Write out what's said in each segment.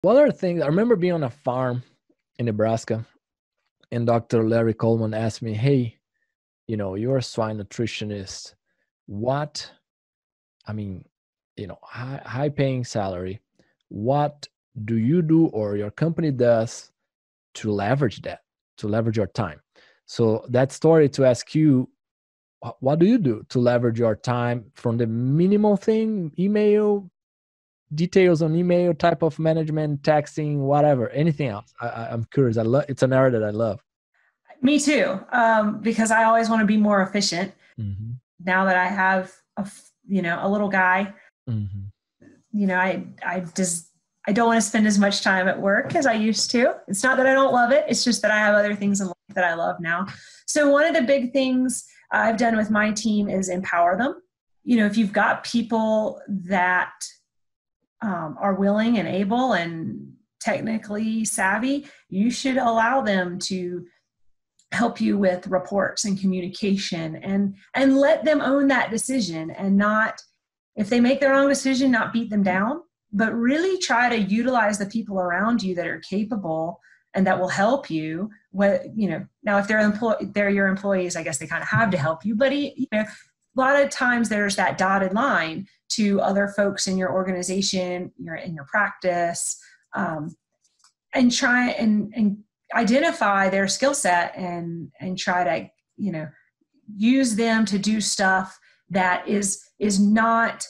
What are things? I remember being on a farm in Nebraska, and Dr. Larry Coleman asked me, "Hey, you're a swine nutritionist. What? I mean, high paying salary. What do you do or your company does to leverage that, to leverage your time?" So that story to ask you, what do you do to leverage your time from the minimal thing, email, details on email, type of management, texting, whatever, anything else? I'm curious. It's an area that I love. Me too, because I always want to be more efficient. Mm-hmm. Now that I have a little guy, Mm-hmm. I don't want to spend as much time at work as I used to. It's not that I don't love it. It's just that I have other things in life that I love now. So one of the big things I've done with my team is empower them. If you've got people that are willing and able and technically savvy, you should allow them to help you with reports and communication, and let them own that decision, and not, if they make their own decision, not beat them down, but really try to utilize the people around you that are capable and that will help you. Now if they're your employees, I guess they kind of have to help you, but a lot of times there's that dotted line to other folks in your organization, in your practice, and try and identify their skill set and try to, use them to do stuff that is not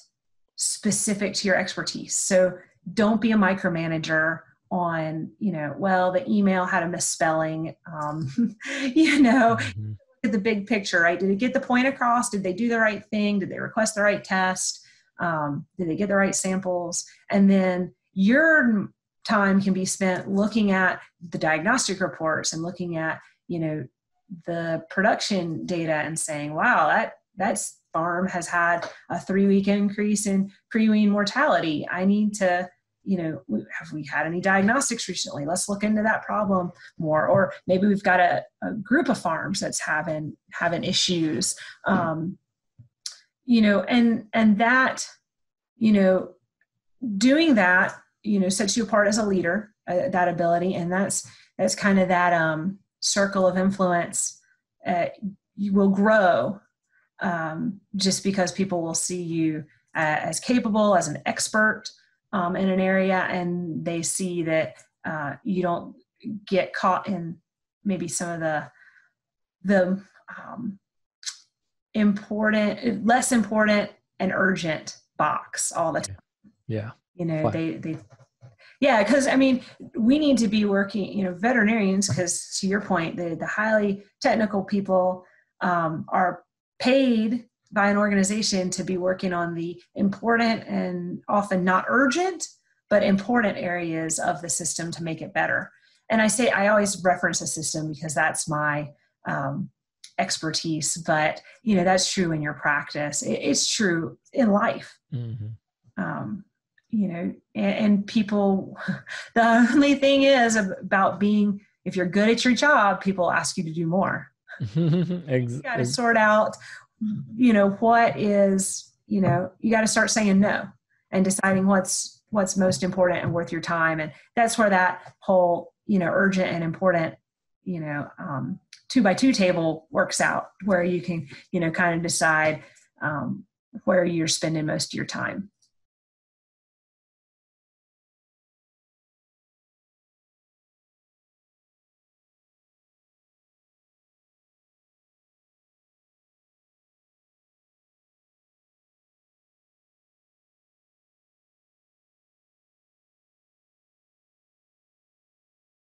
specific to your expertise. So don't be a micromanager on, the email had a misspelling, Mm-hmm. at the big picture, right? Did it get the point across? Did they do the right thing? Did they request the right test? Did they get the right samples? And then your time can be spent looking at the diagnostic reports and looking at, the production data and saying, wow, that farm has had a 3-week increase in pre-wean mortality. I need to, have we had any diagnostics recently? Let's look into that problem more. Or maybe we've got a group of farms that's having issues, and that, doing that, sets you apart as a leader, that ability. And that's kind of that circle of influence. You will grow just because people will see you as capable, as an expert in an area, and they see that you don't get caught in maybe some of the less important and urgent box all the time. Yeah. Because we need to be working, veterinarians, because to your point, the highly technical people are paid by an organization to be working on the important and often not urgent, but important areas of the system to make it better. And I always reference a system because that's my expertise, but that's true in your practice. It's true in life. Mm-hmm. And people, the only thing is about if you're good at your job, people ask you to do more. You got to sort out, what is, you got to start saying no and deciding what's most important and worth your time. And that's where that whole, urgent and important, 2x2 table works out, where you can, kind of decide where you're spending most of your time.